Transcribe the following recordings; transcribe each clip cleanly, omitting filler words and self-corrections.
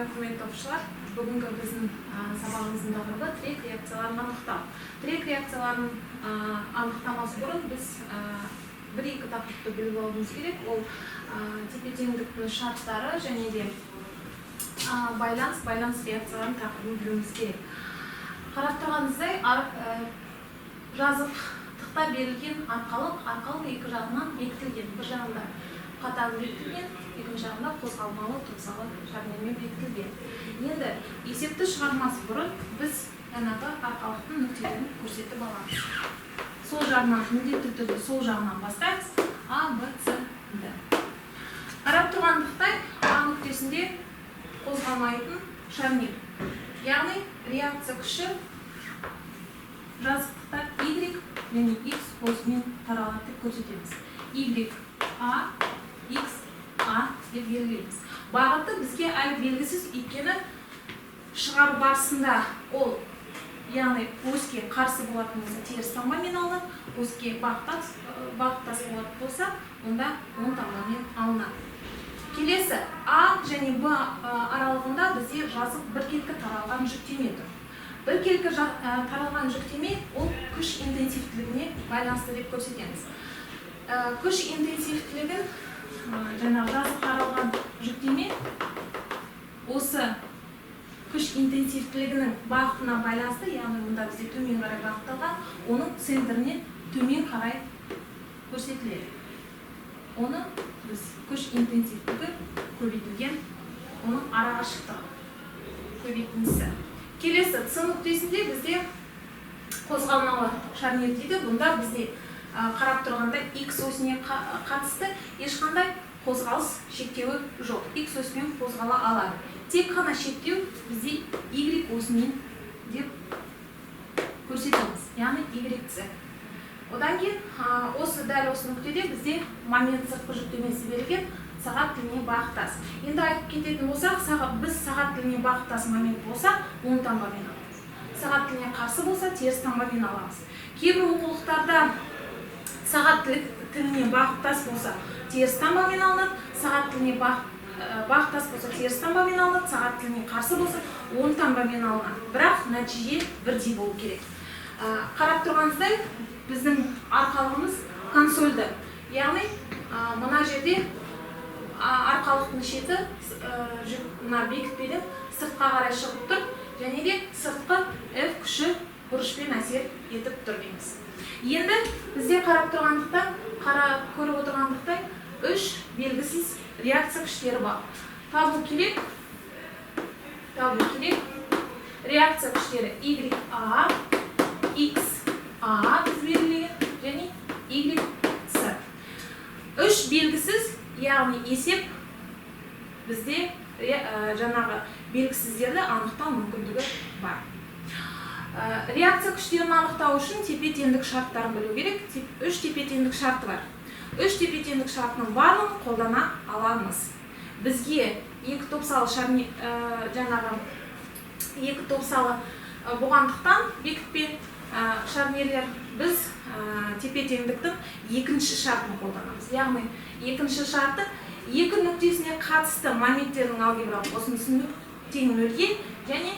құрметті оқушылар, бүгінгі біздің сабағымыздың тақырыбы тірек реакцияларын анықтау. Тірек реакцияларын анықтамас бұрын біз бір-екі тақырыпты біліп алуымыз керек. Ол тепе-теңдіктің шарттары және де байланыс реакцияларын тақырыбын білуіміз керек. Қарап тұрғаныңыздай, жазықтықта берілген арқалық екі жағынан бекітілген. Bir жағында қатаң бекітілген, екінші жағында қозғалмалы тұмсалы шарнирмен бекітілген. Енді есепті шығармас бұрын біз жаңағы арқалықтың нүктелерін көрсетіп аламыз. Сол жағынан, міндетті түрде сол жағынан бастаймыз. А, Б, С, Д. Қарап тұрғандықтай, А нүктесінде қозғалмайтын шарнир. Яғни реакция күші жазықтықта Y және X осымен таралады деп көрсетеміз. Y, A, X, A деп белгілейміз. Бағыты бізге әлі белгісіз, өйткені шығару барысында ол, яғни оське қарсы болатын болса, теріс таңбамен алынады, оське бағыттас болатын болса, онда оң таңбамен алынады. Келесі А және Б аралығында бізде жазық біркелкі таралған жүктеме тұр. Біркелкі таралған жүктеме ол күш интенсивтілігіне байланысты деп көрсетеміз. Күш интенсивтілігін жаңағы жазық таралған жүктеме осы күш интенсивтілігінің бағытына байланысты, яғни мұнда бізде төмен қарай бағытталған, оның центріне төмен қарай көрсетіледі. Оны біз күш интенсивтілігі көбейтілген, оның арақашықтығы көбейтіндісі. Келесі С нүктесінде бізде қозғалмалы шарнир дейді. Бұнда бізде қарап тұрғанда X осіне қатысты ешқандай қозғалыс шектеуі жоқ. X осымен қозғала алады. Тек қана шектеу бізде Y осымен деп көрсетеміз. Яғни YC. Одан кейін дәл осы нүктеде бізде момент сыртқы жүктемесі берілген сағат тіліне бағыттас. Енді айтып кететін болсақ, біз сағат тіліне бағыттас момент болса, оң таңбамен аламыз. Сағат тіліне қарсы болса, теріс таңбамен аламыз. Кейбір оқулықтарда сағат тіліне бағыттас болса, теріс таңбамен алынады, сағат тіліне бағыттас болса, теріс таңбамен алынады, сағат тіліне қарсы болса, оң таңбамен алынады. Бірақ нәтиже бірдей болу керек. Қарап тұрғаныңыздай, біздің арқалығымыз консольді. Яғни, мына жерде арқалықтың шеті бекітпеден сыртқа қарай шығып тұр, және де сыртқы F күші бұрышпен әсер етіп тұр дейміз. Енді бізде қарап тұрғандықтан, көріп отырғандықтай, үш белгісіз реакция күштері бар. Табу керек. Реакция күштері YA, XA біз белгілеген, және YC. Үш белгісіз, яғни есеп бізде жаңағы белгісіздерді анықтау мүмкіндігі бар. Реакция күштерін анықтау үшін тепе-теңдік шарттарын білу керек. Үш тепе-теңдік шарты бар. Үш тепе-теңдік шартының барлығын қолдана аламыз. Бізге екі топсалы болғандықтан бекітпе шарнирлер біз тепе-теңдіктің екінші шартын қолданамыз. Яғни екінші шарты екі нүктесіне қатысты моменттердің алгебралық қосындысы тең нөлге және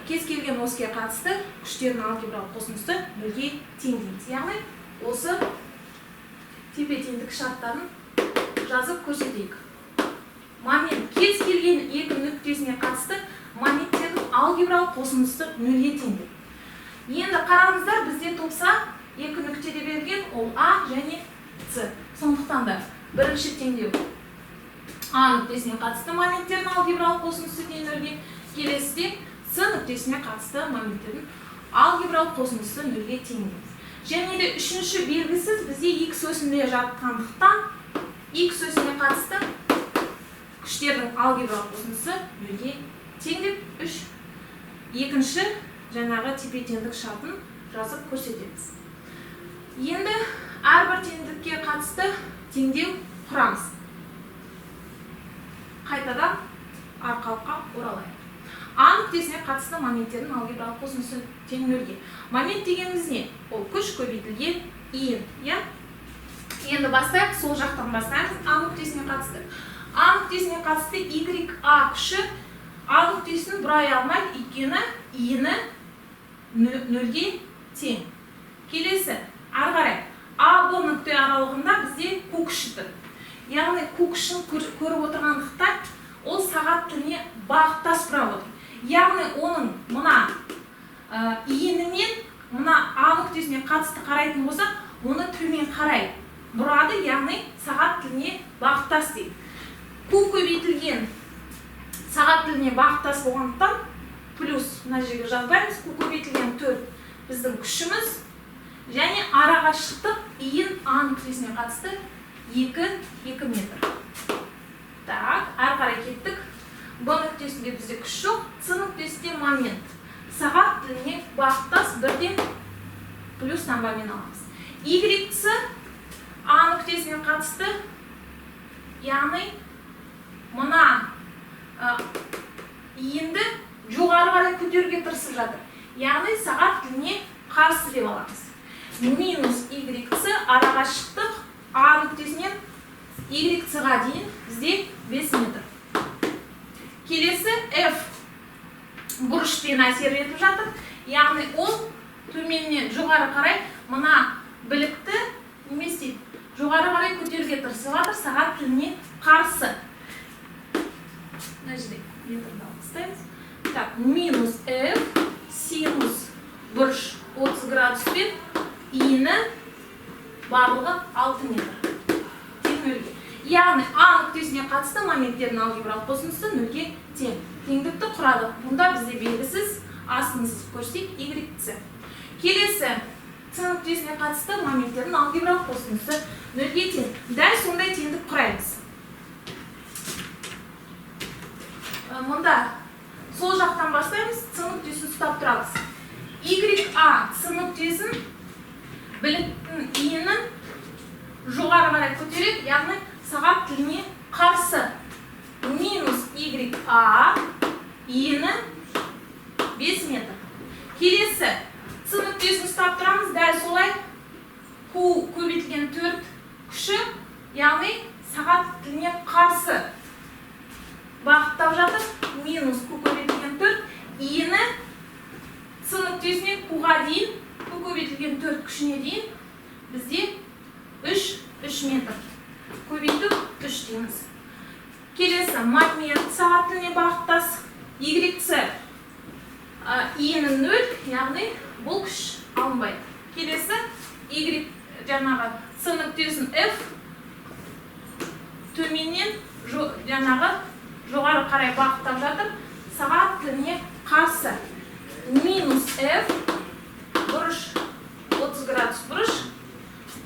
кез келген оське қатысты күштердің алгебралық қосындысы нөлге тең дейміз. Яғни осы тепе-теңдік шарттарын жазып көрсетейік. Момент кез келген екі нүктесіне қатысты моменттердің алгебралық қосындысы нөлге тең. Енді қараңыздар, бізде топса екі нүктеде берілген, ол А және С. Сондықтан да бірінші теңдеу А нүктесіне қатысты моменттердің алгебралық қосындысы тең нөлге, келесіде С нүктесіне қатысты моменттердің алгебралық қосындысы нөлге тең. Және де үшінші белгісіз бізде X осінде жатқандықтан X осіне қатысты күштердің алгебралық қосындысы нөлге тең деп екінші жаңағы тепе-теңдік шартын жазып көрсетеміз. Енді әрбір теңдікке қатысты теңдеу құрамыз. Қайтадан арқалыққа оралайық. А нүктесіне қатысты моменттердің алгебралық қосындысы тең нөлге. Момент дегеніміз не? Ол күш көбейтілген иін. Енді бастайық, сол жақтан бастаймыз. А нүктесіне қатысты. А нүктесіне қатысты YA күші А нүктесін бұрай алмайды, өйткені иіні нөлге тең. Келесі, ары қарай. А, Б нүкте аралығында бізде көк ұшы тұр. Яғни көк ұшын көріп отырғандықтан, ол сағат тіліне бағыттас бұрап отыр. Яғни оның мұна иінімен мұна А нүктесіне қатысты қарайтын болса, оны төмен қарай бұрады, яғни сағат тіліне бағыттас дейді. Көк көбейтілген сағат тіліне бағыттас болғандықтан плюс мына жерге жазбаймыз. Көк көбейтілген 4 біздің күшіміз және арақашықтық иін А нүктесіне қатысты 2 метр. Так, ары қарай кеттік. Б нүктесінде бізде күш жоқ, С нүктесінде момент. Сағат тіліне бағыттас бірден плюс таңбамен аламыз. Y-ці А нүктесіне қатысты, яғни мұна иінді жоғары қарай көтеруге тырысып жатыр. Яғни сағат тіліне қарсы деп аламыз. Минус Y-ці арақашықтық А нүктесінен Y-ціға дейін бізде 5 метр. Келесі F бұрышпен әсер етіп жатыр. Яғни ол төменнен жоғары қарай мұна білікті немес дейді. Жоғары қарай көтеруге тырысып жатыр, сағат тіліне қарсы. Мына жерде метрді алыстаймыз. Так, минус F синус бұрыш 30 градуспен иіні барлығы 6 метр. Тең. Яғни А нүктесіне қатысты моменттердің алгебралық қосындысы нөлге тең. Теңдікті құрады. Бұнда бізде белгісіз, асынсыз көрсек Y-ці. Келесі С нүктесіне қатысты моменттердің алгебралық қосындысы нөлге тең. Дәл сондай теңдік құраймыз. Мұнда сол жақтан бастаймыз, С нүктесін ұстап тұрамыз. YA С нүктесін біліктің иінін жоғары қарай көтереді, яғни сағат тіліне қарсы. Минус YA иіні 5 метр. Келесі С нүктесін ұстап тұрамыз, дәл солай Q көбейтілген 4 күші, яғни сағат тіліне қарсы бағыттап жатыр. Минус Q көбейтілген 4 иіні С нүктесіне Q-ға дейін, Q көбейтілген 4 күшіне дейін бізде 3 метр. Көбейту 3 дейміз. Келесі момент сағат тіліне бағыттас. Y-ці иіні 0, яғни бұл күш алынбайды. Келесі Y жаңағы С нүктесін F төменнен жаңағы жоғары қарай бағыттап жатыр, сағат тіліне қарсы. Минус F бұрыш 30 градус бұрыш,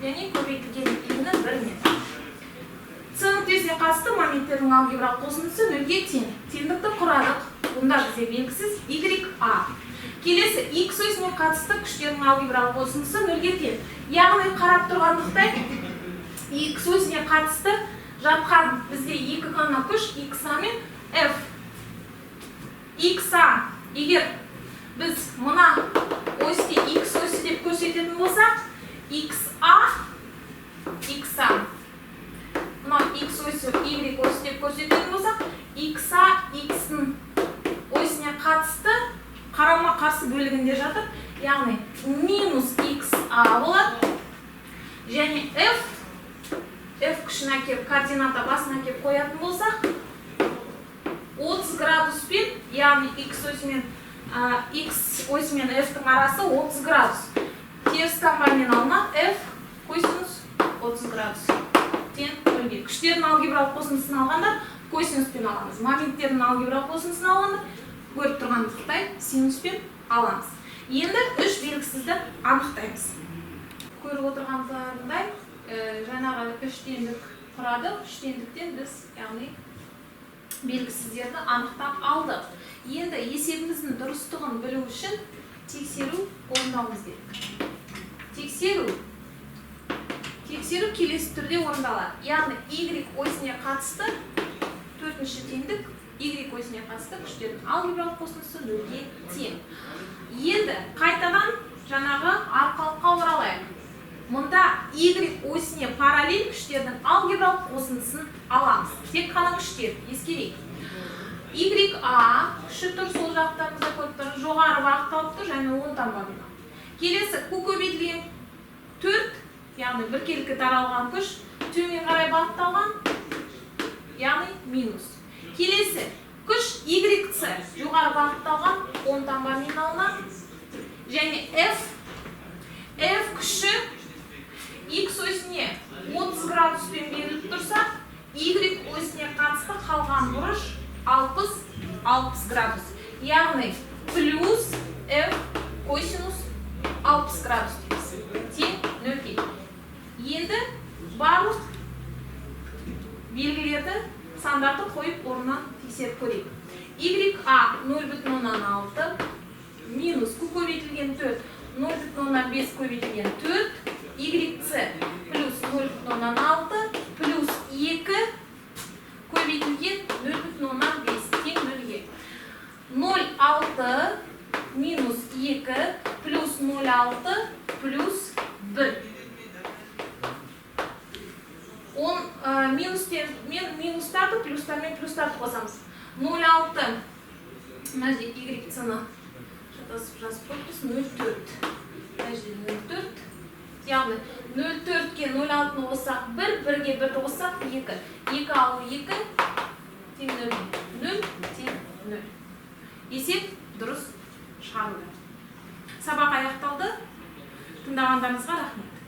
яғни көбейтілген иіні 1 метр. С нүктесіне қатысты моменттердің алгебралық қосындысы нөлге тең. Теңдікті құрадық. Бұнда бізде белгісіз YA. Келесі X осіне қатысты күштердің алгебралық қосындысы нөлге тең. Яғни қарап тұрғандықтай X осіне қатысты жатқан бізде 2 ғана күш XA мен F. XA егер біз мұна осіне X осы деп көрсететін болсақ, XA мына X осы Y осы деп көрсететін болсақ, XA X-ның осіне қатысты қарама қарсы бөлігінде жатыр. Яғни минус XA болады. Және F күшін әкеп, координата басына әкеп қоятын болсақ, 30 градуспен, яғни X осымен F-тің арасы 30 градус. Теріс таңбамен алынады, F косинус 30 градус. Тең нөлге. Күштердің алгебралық қосындысын алғанда косинуспен аламыз. Моменттердің алгебралық қосындысын алғанда көріп тұрғандықтай синуспен аламыз. Енді 3 белгісізді анықтаймыз. Көріп отырғандығындай жаңағы 3 теңдік құрады. 3 теңдіктен біз яғни белгісіздерді анықтап алдық. Енді есебіміздің дұрыстығын білу үшін тексеру орындауымыз керек. Тексеру келесі түрде орындалады. Яғни Y осіне қатысты 4-ші теңдік, Y осіне қатысты күштердің алгебралық қосындысы нөлге тең. Енді қайтадан жаңағы арқалыққа оралайық. Мұнда Y осіне параллель күштердің алгебралық қосындысын аламыз. Тек қана күштер, ескерейік. y a күші тұр, сол жақтарымызда көріп тұр, жоғары бағытталып тұр, және 10 таңба номинал. Келесі q көбейтілген 4, яғни біркелкі таралған күш, төмен қарай бағытталған, яғни минус. Келесі күш yc жоғары бағытталған 10 таңба номиналына, және f күші x осіне 30 градуспен беріліп тұрса, y осіне қатысты қалған бұрыш 60 градус. Яғни плюс f косинус 60 градус дейміз. Тең 0-ге. Енді барлық белгілерді сандарды қойып орнынан тексеріп көрейік. y a 0,6 минус q көбейтілген 4, 0,5 көбейтілген 4, yc плюс 0,6 плюс 2 көбейтілген 0,5 тең 0-ге. 0,6 минус 2 плюс 0,6 плюс 1. Минустарды плюстармен плюстарды қосамыз. 0,6 мына жерде y-цны жазып қойыппыз 0,4. Мына жерде 0,4. Яғни 0,4-ге 0,6-ны қоссақ 1, 1-ге 1-ді қоссақ 2. 2 алу 2 тең 0. 0 тең 0. Есеп дұрыс шығарылды. Сабақ аяқталды. Тыңдағандарыңызға рахмет.